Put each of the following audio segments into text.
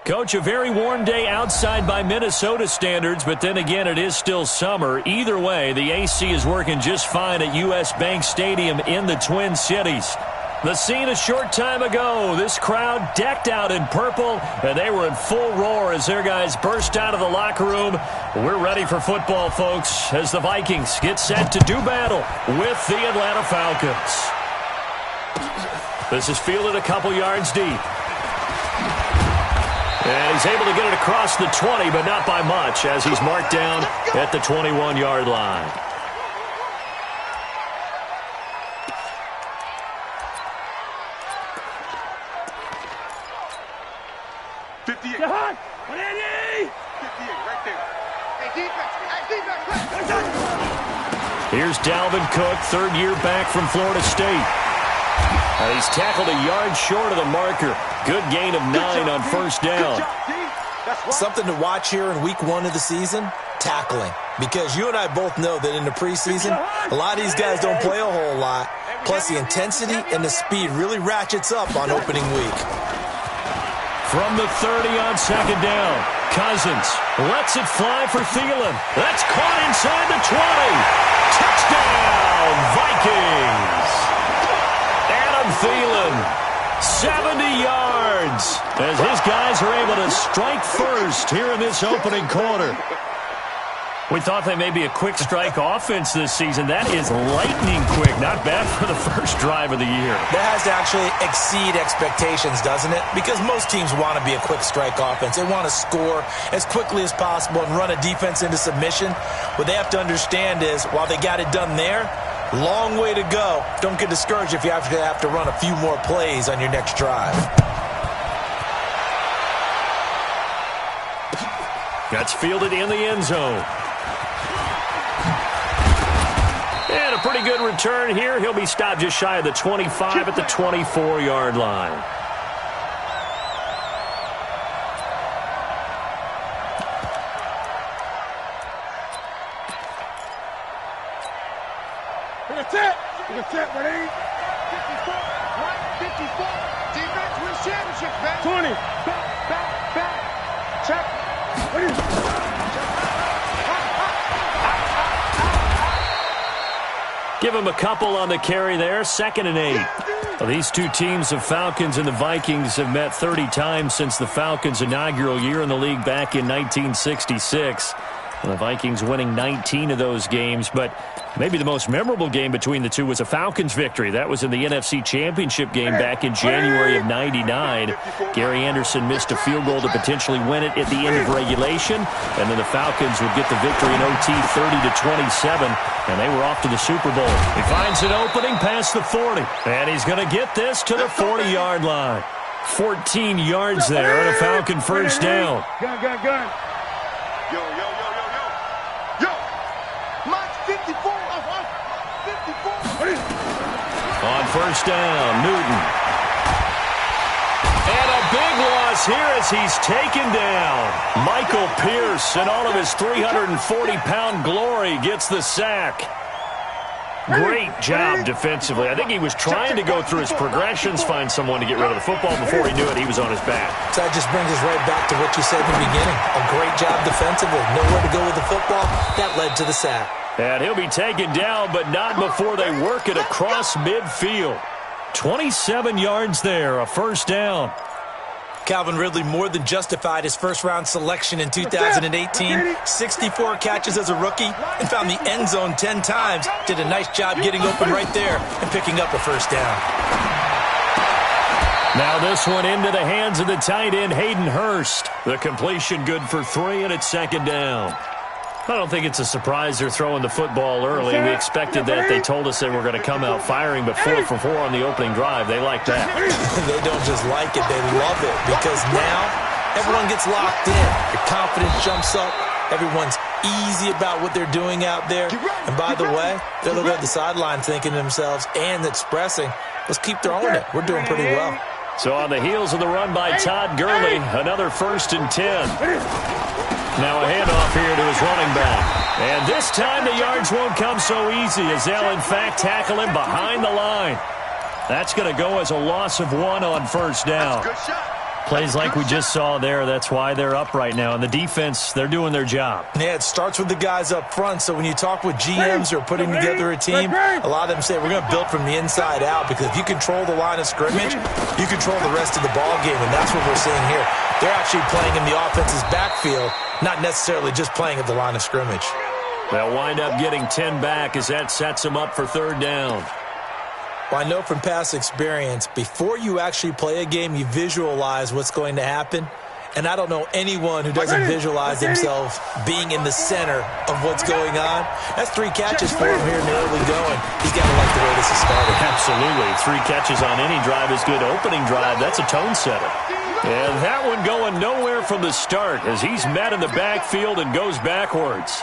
Coach, a very warm day outside by Minnesota standards, but then again, it is still summer. Either way, the AC is working just fine at U.S. Bank Stadium in the Twin Cities. The scene a short time ago, this crowd decked out in purple, and they were in full roar as their guys burst out of the locker room. We're ready for football, folks, as the Vikings get set to do battle with the Atlanta Falcons. This is fielded a couple yards deep. And he's able to get it across the 20, but not by much, as he's marked down at the 21-yard line. Here's Dalvin Cook, third year back from Florida State. And he's tackled a yard short of the marker. Good gain of 9 on first down. Something to watch here in week 1 of the season, tackling. Because you and I both know that in the preseason, a lot of these guys don't play a whole lot. Plus the intensity and the speed really ratchets up on opening week. From the 30 on second down, Cousins lets it fly for Thielen. That's caught inside the 20. Touchdown, Vikings. Adam Thielen, 70 yards, as his guys are able to strike first here in this opening quarter. We thought they may be a quick strike offense this season. That is lightning quick. Not bad for the first drive of the year. That has to actually exceed expectations, doesn't it? Because most teams want to be a quick strike offense. They want to score as quickly as possible and run a defense into submission. What they have to understand is, while they got it done there, long way to go. Don't get discouraged if you have to run a few more plays on your next drive. That's fielded in the end zone. And a pretty good return here. He'll be stopped just shy of the 25 at the 24-yard line. That's it. That's it, buddy. 54, right, 54. Defense wins championships, man. 20. Back. Check. Give him a couple on the carry there. 2nd and 8. Well, these two teams, the Falcons and the Vikings, have met 30 times since the Falcons' inaugural year in the league back in 1966. And the Vikings winning 19 of those games, but maybe the most memorable game between the two was a Falcons victory. That was in the NFC Championship game back in January of '99. Gary Anderson missed a field goal to potentially win it at the end of regulation, and then the Falcons would get the victory in OT 30-27, and they were off to the Super Bowl. He finds an opening past the 40, and he's going to get this to the 40-yard line. 14 yards there on a Falcon first down. Gun. Yo. Mike's 54. 54. On first down, Newton. And a big loss here as he's taken down. Michael Pierce, in all of his 340-pound glory, gets the sack. Great job defensively. I think he was trying to go through his progressions, find someone to get rid of the football. Before he knew it, he was on his back. So that just brings us right back to what you said in the beginning. A great job defensively. Nowhere to go with the football. That led to the sack. And he'll be taken down, but not before they work it across midfield. 27 yards there, a first down. Calvin Ridley more than justified his first-round selection in 2018. 64 catches as a rookie and found the end zone 10 times. Did a nice job getting open right there and picking up a first down. Now this one into the hands of the tight end, Hayden Hurst. The completion good for 3, and it's 2nd down. I don't think it's a surprise they're throwing the football early. We expected that. They told us they were going to come out firing, but 4 for 4 on the opening drive. They like that. They don't just like it, they love it, because now everyone gets locked in. Your confidence jumps up. Everyone's easy about what they're doing out there. And by the way, they're looking at the sideline thinking to themselves and expressing, let's keep throwing it. We're doing pretty well. So on the heels of the run by Todd Gurley, another 1st and 10. Now a handoff here to his running back. And this time the yards won't come so easy as they'll, in fact, tackle him behind the line. That's going to go as a loss of 1 on first down. Good shot. Plays like we just saw there, that's why they're up right now. And the defense, they're doing their job. Yeah, it starts with the guys up front. So when you talk with GMs who are putting together a team, a lot of them say we're going to build from the inside out, because if you control the line of scrimmage, you control the rest of the ball game, and that's what we're seeing here. They're actually playing in the offense's backfield, not necessarily just playing at the line of scrimmage. They'll wind up getting 10 back as that sets them up for third down. Well, I know from past experience, before you actually play a game, you visualize what's going to happen. And I don't know anyone who doesn't visualize themselves being in the center of what's going on. That's 3 catches for him here in the early going. He's got to like the way this is started. Absolutely. 3 catches on any drive is good. Opening drive, that's a tone setter. And that one going nowhere from the start as he's met in the backfield and goes backwards.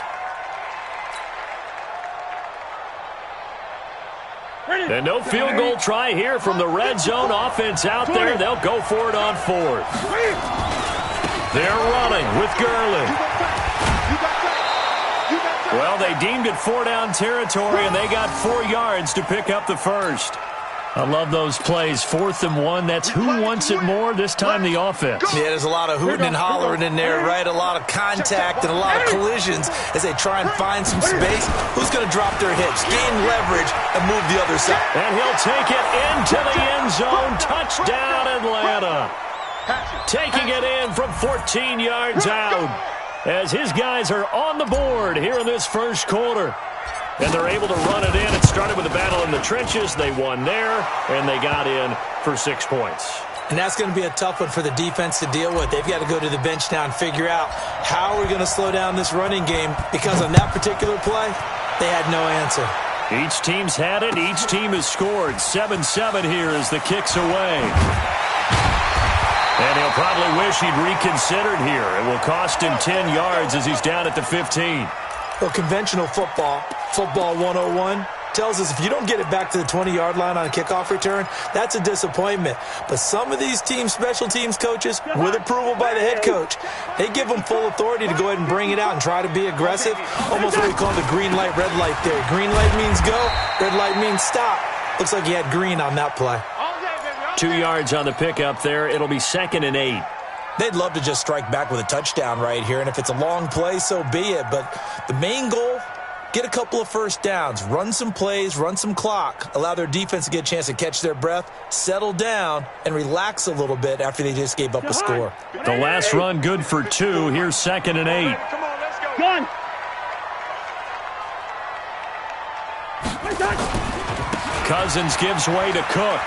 And no field goal try here from the red zone. Offense out there. They'll go for it on 4th. They're running with Gurley. Well, they deemed it 4-down territory, and they got 4 yards to pick up the first. I love those plays. 4th and 1. That's who wants it more, this time the offense. Yeah, there's a lot of hooting and hollering in there, right? A lot of contact and a lot of collisions as they try and find some space. Who's going to drop their hips, gain leverage, and move the other side? And he'll take it into the end zone. Touchdown, Atlanta. Taking it in from 14 yards out as his guys are on the board here in this first quarter. And they're able to run it in. It started with a battle in the trenches. They won there, and they got in for 6 points. And that's going to be a tough one for the defense to deal with. They've got to go to the bench now and figure out how we're going to slow down this running game, because on that particular play, they had no answer. Each team's had it. Each team has scored. 7-7 here as the kick's away. And he'll probably wish he'd reconsidered here. It will cost him 10 yards as he's down at the 15. Well, conventional football 101, tells us if you don't get it back to the 20-yard line on a kickoff return, that's a disappointment. But some of these teams, special teams coaches, with approval by the head coach, they give them full authority to go ahead and bring it out and try to be aggressive. Almost what we call the green light, red light theory. Green light means go, red light means stop. Looks like he had green on that play. 2 yards on the pickup there. It'll be 2nd and 8. They'd love to just strike back with a touchdown right here, and if it's a long play, so be it. But the main goal, get a couple of first downs, run some plays, run some clock, allow their defense to get a chance to catch their breath, settle down, and relax a little bit after they just gave up a score. The last run good for 2. Here's 2nd and 8. Come on, let's go. Gun. Cousins gives way to Cook.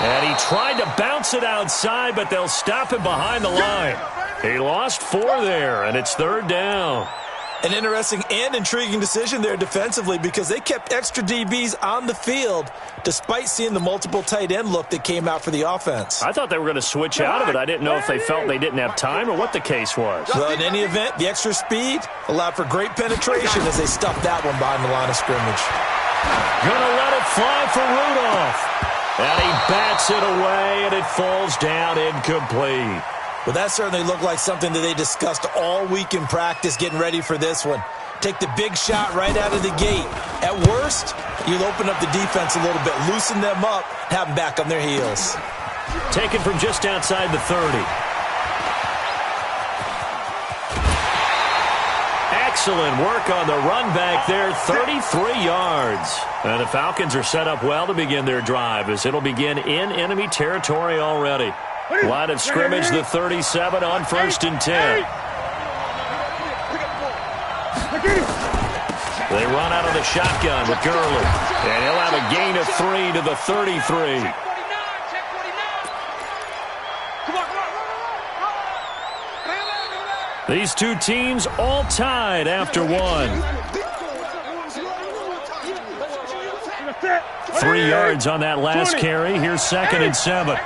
And he tried to bounce it outside, but they'll stop him behind the line. He lost 4 there, and it's 3rd down. An interesting and intriguing decision there defensively, because they kept extra DBs on the field despite seeing the multiple tight end look that came out for the offense. I thought they were going to switch out of it. I didn't know if they felt they didn't have time or what the case was. Well, in any event, the extra speed allowed for great penetration as they stuffed that one behind the line of scrimmage. Gonna let it fly for Rudolph. And he bats it away, and it falls down incomplete. Well, that certainly looked like something that they discussed all week in practice getting ready for this one. Take the big shot right out of the gate. At worst, you'll open up the defense a little bit, loosen them up, have them back on their heels. Taken from just outside the 30. Excellent work on the run back there, 33 yards. And the Falcons are set up well to begin their drive as it'll begin in enemy territory already. Line of scrimmage, the 37 on 1st and 10. They run out of the shotgun with Gurley. And he'll have a gain of 3 to the 33. These two teams all tied after 1. 3 yards on that last carry. Here's 2nd and 7.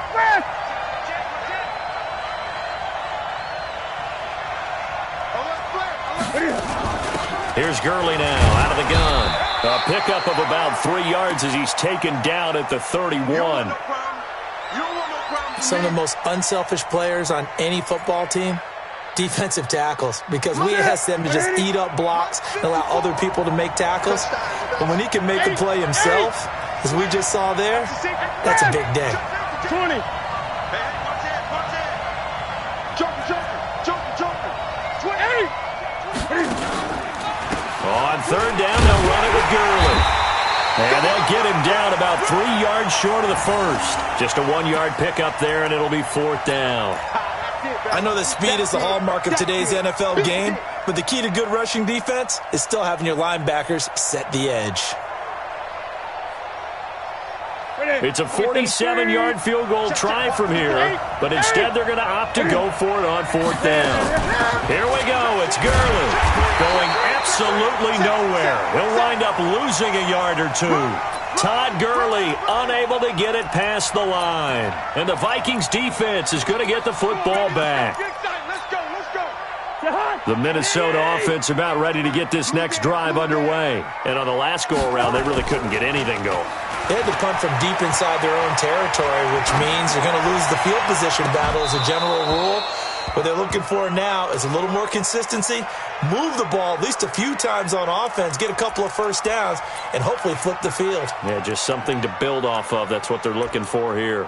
Here's Gurley now out of the gun. A pickup of about 3 yards as he's taken down at the 31. Some of the most unselfish players on any football team, defensive tackles, because we ask them to just eat up blocks and allow other people to make tackles. But when he can make a play himself, as we just saw there, that's a big day. 20. Joker. 28. On third down, they'll run it with Gurley. And they'll get him down about 3 yards short of the first. Just a 1-yard pickup there, and it'll be fourth down. I know that speed is the hallmark of today's NFL game, but the key to good rushing defense is still having your linebackers set the edge. It's a 47-yard field goal try from here, but instead they're going to opt to go for it on fourth down. Here we go. It's Gurley going absolutely nowhere. He'll wind up losing a yard or two. Todd Gurley unable to get it past the line. And the Vikings defense is going to get the football back. The Minnesota offense about ready to get this next drive underway. And on the last go-around, they really couldn't get anything going. They had to punt from deep inside their own territory, which means they're going to lose the field position battle as a general rule. What they're looking for now is a little more consistency, move the ball at least a few times on offense, get a couple of first downs, and hopefully flip the field. Yeah, just something to build off of. That's what they're looking for here.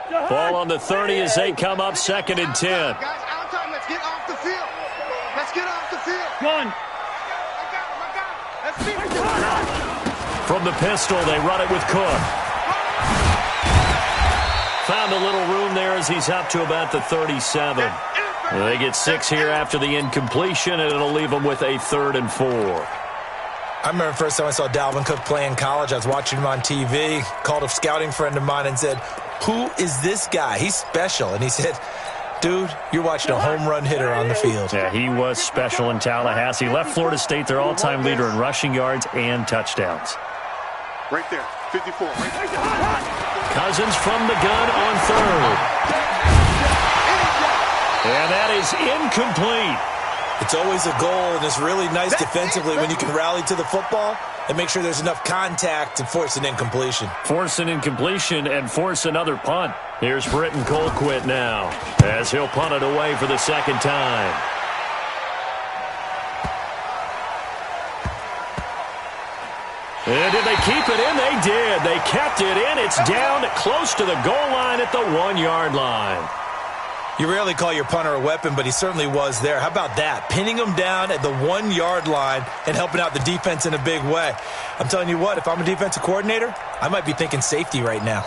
Ball on the 30 as they come up 2nd and 10. Guys, out time. Let's get off the field. Let's get off the field. One. From the pistol, they run it with Cook. Found a little room there as he's up to about the 37. They get 6 here after the incompletion, and it'll leave them with a 3rd and 4. I remember the first time I saw Dalvin Cook play in college. I was watching him on TV, called a scouting friend of mine and said, "Who is this guy? He's special." And he said, "Dude, you're watching a home run hitter on the field." Yeah, he was special in Tallahassee. Left Florida State their all-time leader in rushing yards and touchdowns. Right there, 54. Cousins from the gun on 3rd. And that is incomplete. It's always a goal, and it's really nice defensively when you can rally to the football and make sure there's enough contact to force an incompletion. Force an incompletion and force another punt. Here's Britton Colquitt now as he'll punt it away for the 2nd time. And did they keep it in? They did. They kept it in. It's down close to the goal line at the 1-yard line. You rarely call your punter a weapon, but he certainly was there. How about that? Pinning him down at the 1-yard line and helping out the defense in a big way. I'm telling you what, if I'm a defensive coordinator, I might be thinking safety right now.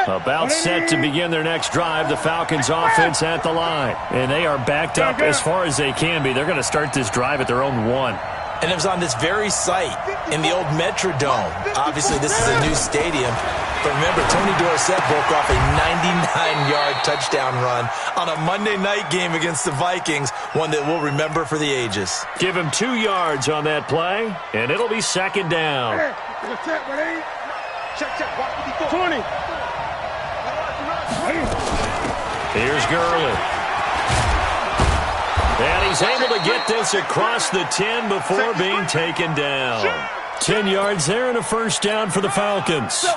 About set to begin their next drive, the Falcons offense at the line. And they are backed up as far as they can be. They're going to start this drive at their own 1. And it was on this very site in the old Metrodome. Obviously, this is a new stadium. But remember, Tony Dorsett broke off a 99-yard touchdown run on a Monday night game against the Vikings, one that we'll remember for the ages. Give him 2 yards on that play, and it'll be 2nd down. 20. Here's Gurley. And he's able to get this across the 10 before being taken down. 10 yards there and a first down for the Falcons.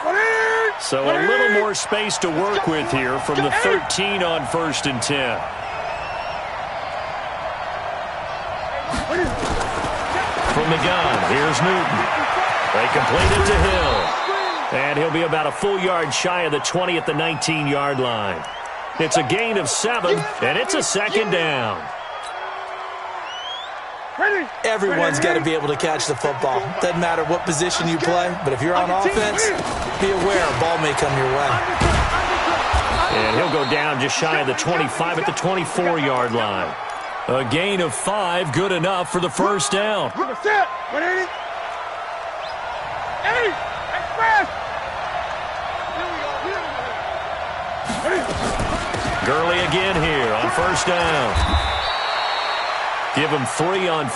So a little more space to work with here from the 13 on 1st and 10. From the gun, here's Newton. They complete it to Hill. And he'll be about a full yard shy of the 20 at the 19-yard line. It's a gain of 7, and it's a 2nd down. Everyone's got to be able to catch the football. Doesn't matter what position you play, but if you're on offense, be aware a ball may come your way. And he'll go down just shy of the 25 at the 24-yard line. A gain of 5, good enough for the first down. Gurley again here on first down. Give him 3 on